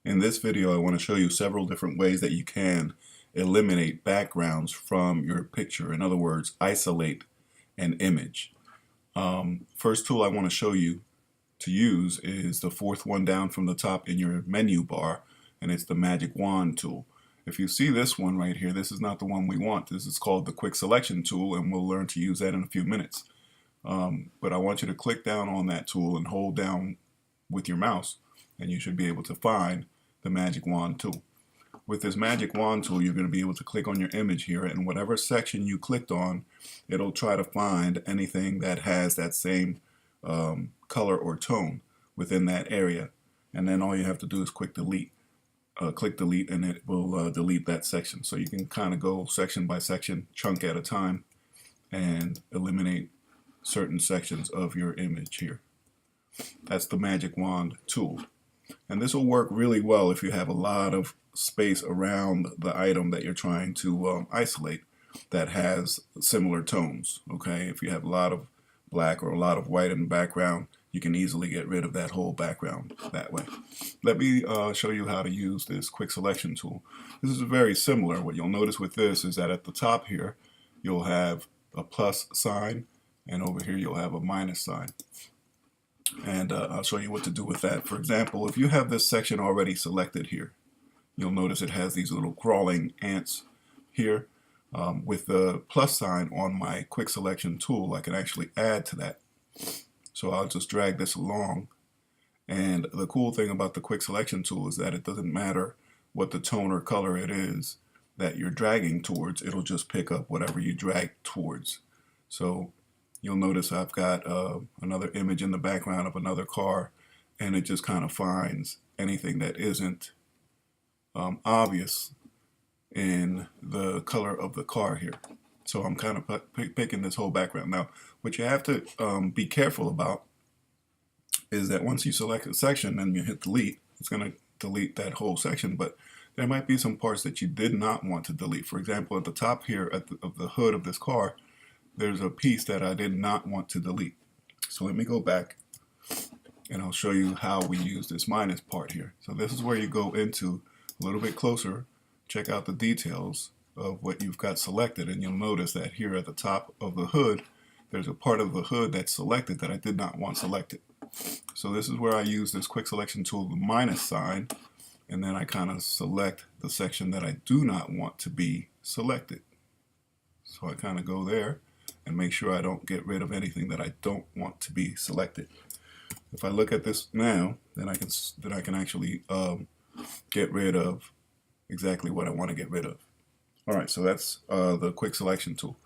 In this video, I want to show you several different ways that you can eliminate backgrounds from your picture. In other words, isolate an image. First tool I want to show you to use is the fourth one down from the top in your menu bar, and it's the magic wand tool. If you see this one right here, this is not the one we want. This is called the quick selection tool, and we'll learn to use that in a few minutes. But I want you to click down on that tool and hold down with your mouse, and you should be able to find the magic wand tool. With this magic wand tool, you're going to be able to click on your image here, and whatever section you clicked on, it'll try to find anything that has that same color or tone within that area. And then all you have to do is click delete, and it will delete that section. So you can kind of go section by section, chunk at a time, and eliminate certain sections of your image here. That's the magic wand tool. And this will work really well if you have a lot of space around the item that you're trying to isolate that has similar tones. Okay, if you have a lot of black or a lot of white in the background, you can easily get rid of that whole background that way. Let me show you how to use this quick selection tool. This is very similar. What you'll notice with this is that at the top here, you'll have a plus sign, and over here you'll have a minus sign. And I'll show you what to do with that. For example, if you have this section already selected here, you'll notice it has these little crawling ants here. With the plus sign on my quick selection tool, I can actually add to that. So I'll just drag this along. And the cool thing about the quick selection tool is that it doesn't matter what the tone or color it is that you're dragging towards, it'll just pick up whatever you drag towards. So you'll notice I've got another image in the background of another car, and it just kind of finds anything that isn't obvious in the color of the car here. So I'm kind of picking this whole background. Now, what you have to be careful about is that once you select a section and you hit delete, it's going to delete that whole section, but there might be some parts that you did not want to delete. For example, at the top here of the hood of this car, there's a piece that I did not want to delete. So let me go back and I'll show you how we use this minus part here. So this is where you go into a little bit closer, check out the details of what you've got selected, and you'll notice that here at the top of the hood, there's a part of the hood that's selected that I did not want selected. So this is where I use this quick selection tool, the minus sign, and then I kind of select the section that I do not want to be selected. So I kind of go there and make sure I don't get rid of anything that I don't want to be selected. If I look at this now, then I can actually get rid of exactly what I want to get rid of. All right, so that's the quick selection tool.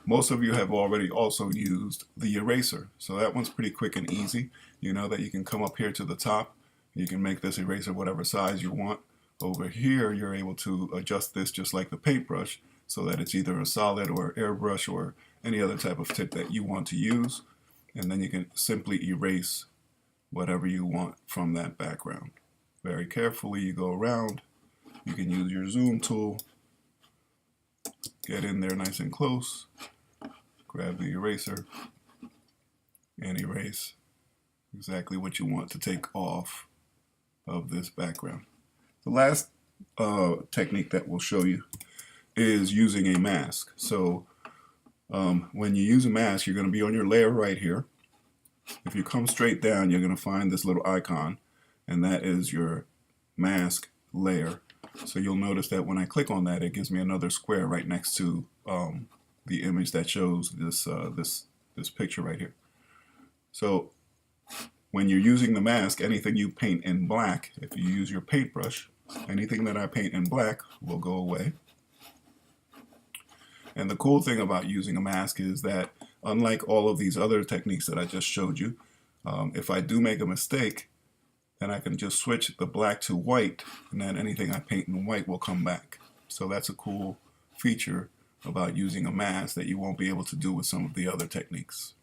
Most of you have already also used the eraser, so that one's pretty quick and easy. You know that you can come up here to the top, you can make this eraser whatever size you want. Over here, you're able to adjust this just like the paintbrush, so that it's either a solid or airbrush or any other type of tip that you want to use, and then you can simply erase whatever you want from that background. Very carefully you go around. You can use your zoom tool, get in there nice and close, grab the eraser, and erase exactly what you want to take off of this background. The last technique that we'll show you is using a mask. So when you use a mask, you're going to be on your layer right here. If you come straight down, you're going to find this little icon, and that is your mask layer. So you'll notice that when I click on that, it gives me another square right next to the image that shows this picture right here. So when you're using the mask, anything you paint in black, if you use your paintbrush, anything that I paint in black will go away. And the cool thing about using a mask is that unlike all of these other techniques that I just showed you, if I do make a mistake, then I can just switch the black to white, and then anything I paint in white will come back. So that's a cool feature about using a mask that you won't be able to do with some of the other techniques.